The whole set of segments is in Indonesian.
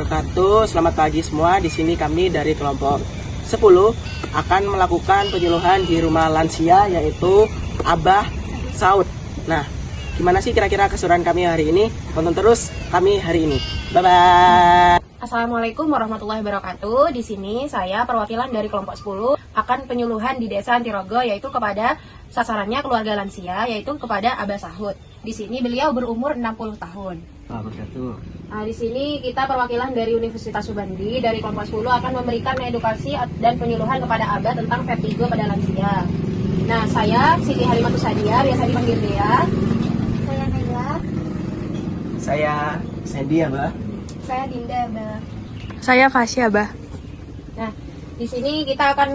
wabarakatuh. Selamat pagi semua. Di sini kami dari kelompok 10 akan melakukan penyuluhan di rumah lansia yaitu Abah Saud. Nah, gimana sih kira-kira keseruan kami hari ini? Tonton terus kami hari ini. Bye-bye. Assalamualaikum warahmatullahi wabarakatuh. Di sini saya perwakilan dari kelompok 10 akan penyuluhan di Desa Antirogo yaitu kepada sasarannya keluarga lansia yaitu kepada Abah Saud. Di sini beliau berumur 60 tahun. Nah, di sini kita perwakilan dari Universitas Subandi dari kelompok 10 akan memberikan edukasi dan penyuluhan kepada Abah tentang vertigo pada lansia. Nah, saya Siti Halimatus Sadia, biasa dipanggil Dea. Saya Nela. Saya Sandy, Abah. Saya Dinda, Abah. Saya Fasya, Abah. Nah, di sini kita akan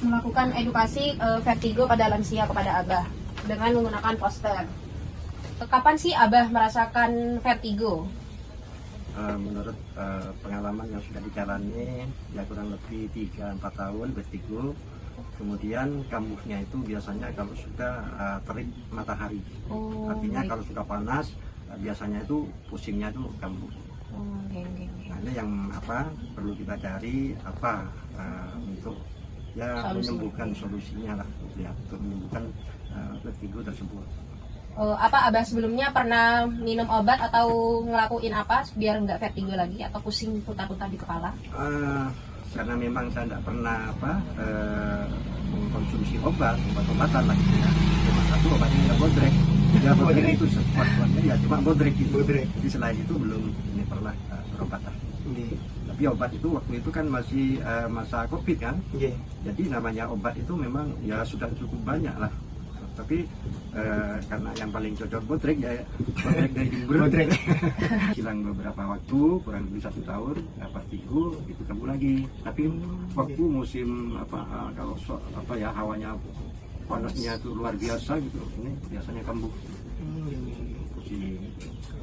melakukan edukasi vertigo pada lansia kepada Abah dengan menggunakan poster. Kapan sih Abah merasakan vertigo? Menurut pengalaman yang sudah dijalani ya kurang lebih 3-4 tahun vertigo. Kemudian kambuhnya itu biasanya kalau sudah terik matahari. Artinya kalau sudah panas biasanya itu pusingnya itu kambuh. Nah, ini yang perlu kita cari untuk menyembuhkan solusinya lah ya, untuk menyembuhkan vertigo tersebut. Apa Abah sebelumnya pernah minum obat atau ngelakuin apa biar nggak vertigo lagi atau pusing putar-putar di kepala? Karena memang saya tidak pernah mengkonsumsi obat-obatan lagi ya. Cuma satu obatnya nggak bodrek. Ya bodrek itu kuat-kuatnya ya cuma bodrek itu. Jadi selain itu belum ini pernah berobat lah. Tapi obat itu waktu itu kan masih masa COVID kan. Jadi namanya obat itu memang ya sudah cukup banyak lah. Tapi karena yang paling cocok bodrek ya bodrek dari bodrek. Hilang beberapa waktu kurang lebih 1 tahun vertigo itu kambuh lagi. Tapi waktu musim kalau hawanya panasnya itu luar biasa gitu, ini biasanya kambuh. Pusing.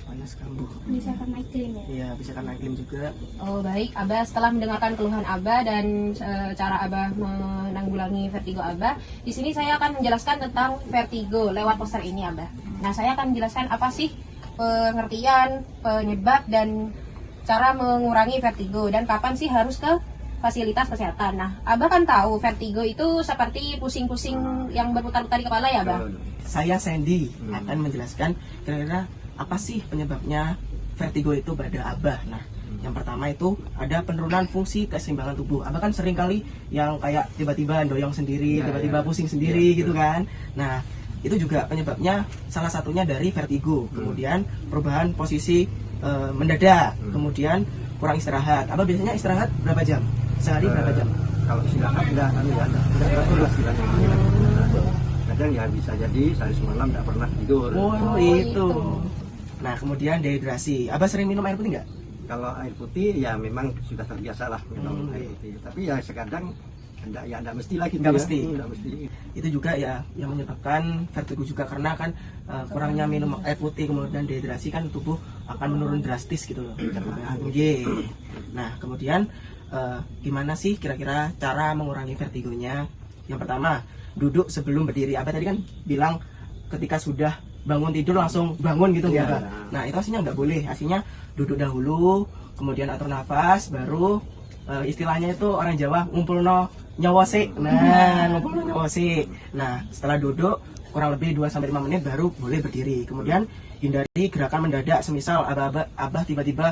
Panas kambuh. Bisa karena iklim ya? Iya, bisa karena iklim juga. Oh baik, Abah setelah mendengarkan keluhan Abah dan cara Abah menanggulangi vertigo Abah, di sini saya akan menjelaskan tentang vertigo lewat poster ini Abah. Nah, saya akan menjelaskan apa sih pengertian, penyebab dan cara mengurangi vertigo dan kapan sih harus ke fasilitas kesehatan. Nah, Abah kan tahu vertigo itu seperti pusing-pusing yang berputar-putar di kepala ya, Abah? Saya Sandy akan menjelaskan kira-kira apa sih penyebabnya vertigo itu pada Abah. Nah, yang pertama itu ada penurunan fungsi keseimbangan tubuh. Abah kan sering kali yang kayak tiba-tiba doyong sendiri, tiba-tiba pusing sendiri gitu kan. Nah, itu juga penyebabnya salah satunya dari vertigo. Kemudian perubahan posisi mendadak, kemudian kurang istirahat. Abah biasanya istirahat berapa jam? Sehari berapa jam? Kalau istirahat enggak teratur lah istilahnya. Kadang ya bisa jadi sehari semalam enggak pernah tidur. Oh, itu. Nah, kemudian dehidrasi. Abah sering minum air putih nggak? Kalau air putih ya memang sudah terbiasa lah minum air putih. Tapi ya sekadang enggak mesti lagi. Enggak mesti. Mesti. Itu juga ya yang menyebabkan vertigo juga karena kan kurangnya minum air putih kemudian dehidrasi kan tubuh akan menurun drastis gitu loh. Nah, kemudian gimana sih kira-kira cara mengurangi vertigonya? Yang pertama, duduk sebelum berdiri. Abah tadi kan bilang ketika sudah bangun tidur langsung bangun gitu ya. Nah, itu aslinya nggak boleh. Aslinya duduk dahulu, kemudian atur nafas, baru istilahnya itu orang Jawa ngumpulno nyawose. Nah, ngumpulno nyawose. Nah, setelah duduk kurang lebih 2-5 menit baru boleh berdiri. Kemudian hindari gerakan mendadak, semisal abah tiba-tiba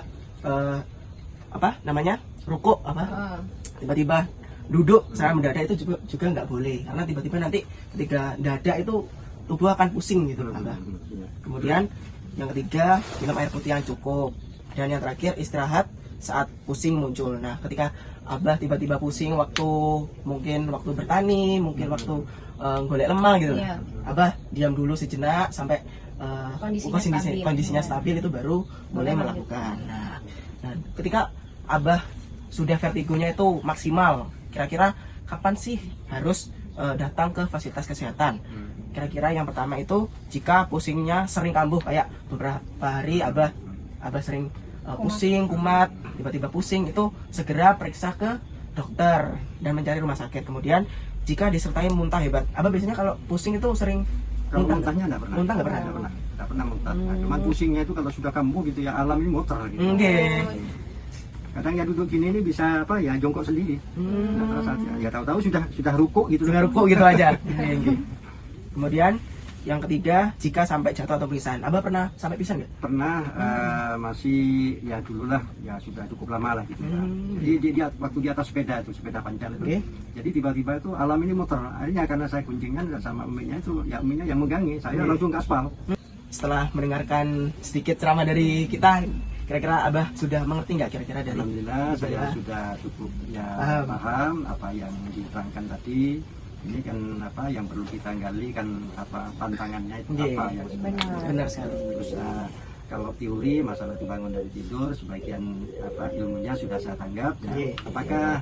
rukuk tiba-tiba duduk secara mendadak itu juga nggak boleh, karena tiba-tiba nanti ketika dadak itu tubuh akan pusing gitu Abah. Kemudian yang ketiga, minum air putih yang cukup, dan yang terakhir istirahat saat pusing muncul. Nah, ketika Abah tiba-tiba pusing mungkin waktu bertani, mungkin waktu golek lemah gitu, Abah diam dulu sejenak sampai kondisinya stabil itu baru boleh melakukan. Nah, ketika Abah sudah vertigonya itu maksimal, kira-kira kapan sih harus datang ke fasilitas kesehatan? Kira-kira yang pertama itu jika pusingnya sering kambuh, kayak beberapa hari Abah sering pusing, kumat, tiba-tiba pusing, itu segera periksa ke dokter dan mencari rumah sakit. Kemudian jika disertai muntah hebat, Abah biasanya kalau pusing itu sering muntahnya enggak pernah. Muntah enggak pernah. tidak pernah muter. Nah, cuman pusingnya itu kalau sudah kambuh gitu ya, alam ini muter gitu. Oke. Kadang ya duduk gini ini bisa apa ya, jongkok sendiri. Nah, saja ya tahu-tahu sudah rukuk gitu. Sudah rukuk gitu aja. Oke. Kemudian yang ketiga, jika sampai jatuh atau pingsan. Abah pernah sampai pingsan nggak? Pernah masih ya dulu lah, ya sudah cukup lama lah gitu ya. Jadi dia waktu di atas sepeda itu, sepeda pancal itu. Oke. Jadi tiba-tiba itu alam ini muter. Akhirnya karena saya gunjingan sama uminya itu, ya uminya yang megangi, saya langsung ke aspal. Setelah mendengarkan sedikit ceramah dari kita, kira-kira Abah sudah mengerti nggak kira-kira dari? Alhamdulillah saya sudah cukup ya paham apa yang diterangkan tadi. Ini kan apa yang perlu kita gali kan, apa pantangannya itu apa yang Benar sekali. Terus kalau teori masalah bangun dari tidur sebagian apa ilmunya sudah saya tanggap ya. Apakah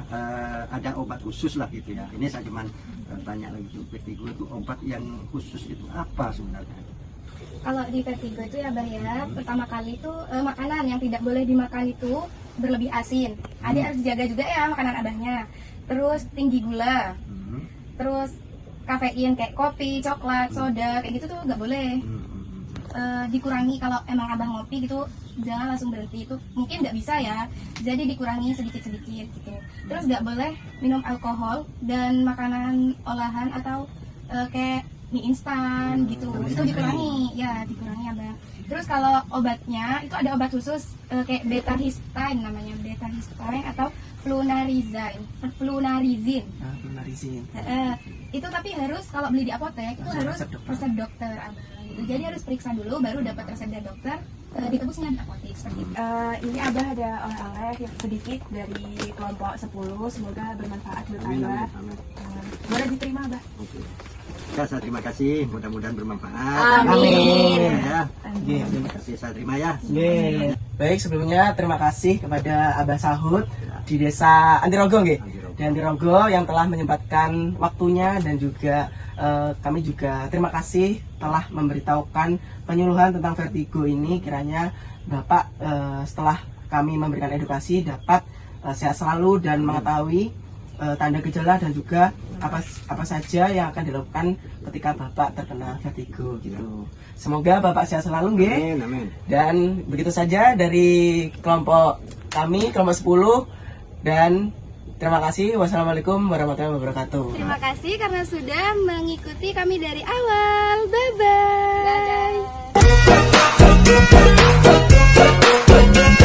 ada obat khusus lah gitu ya. Ini saya cuman tanya lagi ke vertigo itu, obat yang khusus itu apa sebenarnya? Kalau di vertigo itu ya Abah ya, pertama kali itu makanan yang tidak boleh dimakan itu berlebih asin. Adik harus jaga juga ya makanan Abahnya. Terus tinggi gula. Terus kafein kayak kopi, coklat, soda kayak gitu tuh nggak boleh. Dikurangi kalau emang Abah ngopi gitu, jangan langsung berhenti, itu mungkin nggak bisa ya. Jadi dikurangi sedikit-sedikit gitu. Terus nggak boleh minum alkohol dan makanan olahan atau kayak mie instan gitu. Itu dikurangi ya, dikurangi Abah. Terus kalau obatnya itu ada obat khusus kayak beta histine namanya, beta histine atau flunarizin. Itu tapi harus kalau beli di apotek itu harus resep dokter Abah gitu. Jadi harus periksa dulu baru dapat resep dari dokter, ditebusnya di apotek seperti itu. Ini Abah ada oleh-oleh yang sedikit dari kelompok 10, semoga bermanfaat buat Abah. Boleh diterima Abah. Oke. Ya, saya terima kasih, mudah-mudahan bermanfaat. Amin. Ya. Terima kasih, saya terima ya. Baik, sebelumnya terima kasih kepada Abah Sahud di Desa Antirogo nggih. Di Antirogo yang telah menyempatkan waktunya, dan juga kami juga terima kasih telah memberitahukan penyuluhan tentang vertigo ini. Kiranya Bapak setelah kami memberikan edukasi dapat sehat selalu dan mengetahui tanda gejala dan juga apa saja yang akan dilakukan ketika Bapak terkena vertigo gitu. Semoga Bapak sehat selalu nggih. Amin. Dan begitu saja dari kelompok kami, kelompok 10, dan terima kasih. Wassalamualaikum warahmatullahi wabarakatuh. Terima kasih karena sudah mengikuti kami dari awal. Bye-bye. Dadah.